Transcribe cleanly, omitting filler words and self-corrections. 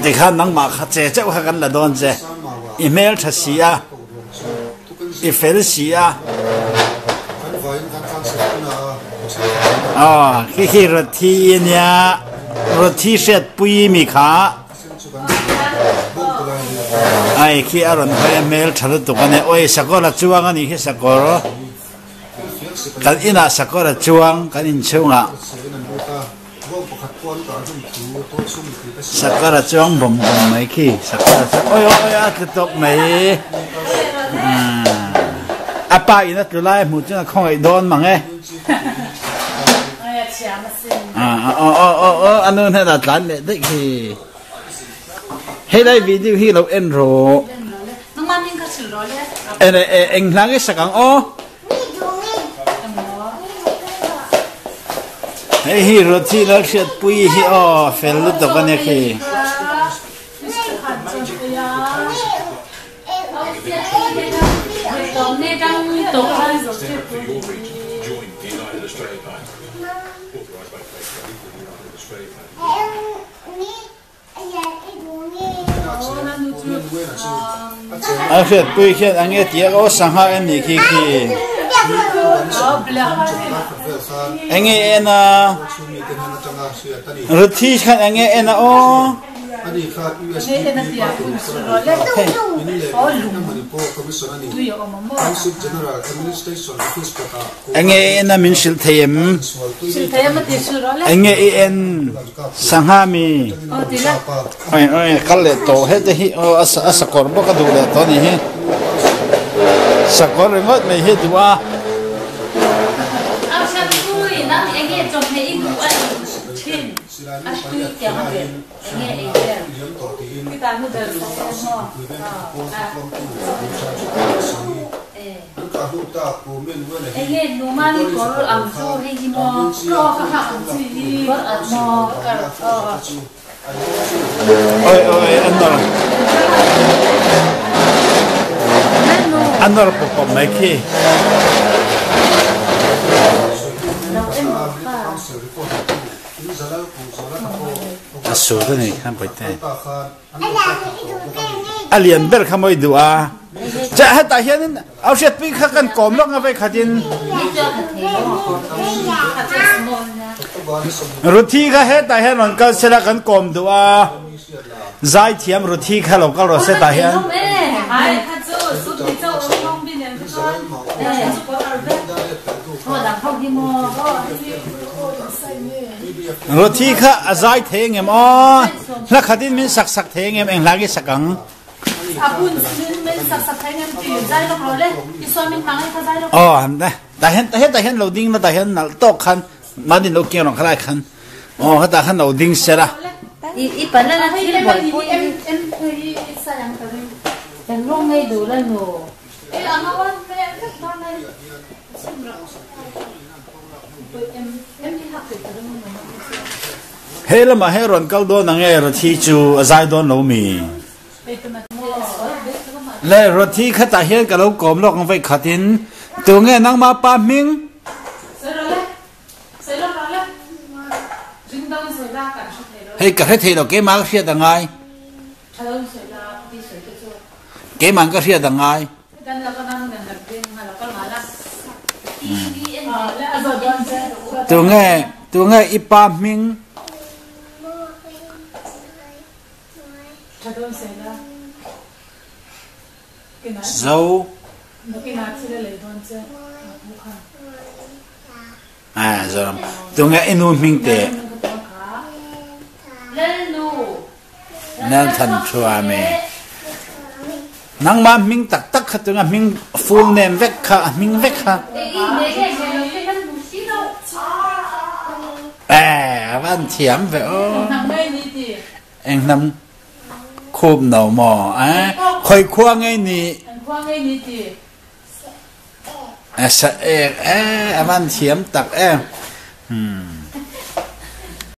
để khăn nắng mà khát chế chắc khăn là đòn chế email thật xí à email xí à khi roti nha roti set pui mi khá ai khi aron phải email thật tụ cái này ôi sao có là chuang anh khi sao có cái ina sao có là chuang cái in chuang à sao có là chuang bầm bầm mấy khi sao có là ôi ôi cái tục mấy apa ina tu lai mu chân không ai đón mà nghe anh ơi hay là tán để đấy thì hay đây video hi lâu en rồi anh lang cái sắc ô hey hi roti la shet pui hi o fel lu to kan ki a shet pui khet ange tia o sangha en ni ki anh nghe na roti khan anh nghe na o anh nghe na min sil thayem anh nghe en sanghami oi oi kalle to he te hi o asa korbo ka du le to ni he sakor ngot me he duwa Andor pop mấy khi số đó này không phải thế alien bel không ai đùa chả hết tại hiện áo sét pin khắc cần còm lắm ngay khát tin roti cái hết tại hiện còn cái sẽ là cần còm đùa giải thiam roti khá lâu cái rồi sẽ tại hiện roti kha azai theng em o la khatin min sak sak theng em eng lagi sakang apun min sak sak theng em ti zai lo role isomin hangai kha zai lo oh hamda ta hen loading na ta hen nal to khan madin lo keng rong khalai khan oh ta khan loading sera i pana la thil boi pu em thei sayang ta em rong ngai du la no e amawan me ta nai hey lama hey ron kal do na nge roti chu azai don lo mi le roti khata hian ka lo kom lok ang vai khatin tu nge nang ma pa ming hey ka he thei lo ke ma sia da ngai ke man ka sia da ngai tu nge ipa ming dâu rồi tu nge inu ming te nên thần chua me nang ma ming tak tak kha tu nge ming full name vek kha ming vek kha văn thiểm vậy anh năm khôm nấu mò khơi khoang ngay nị văn thiểm tặc em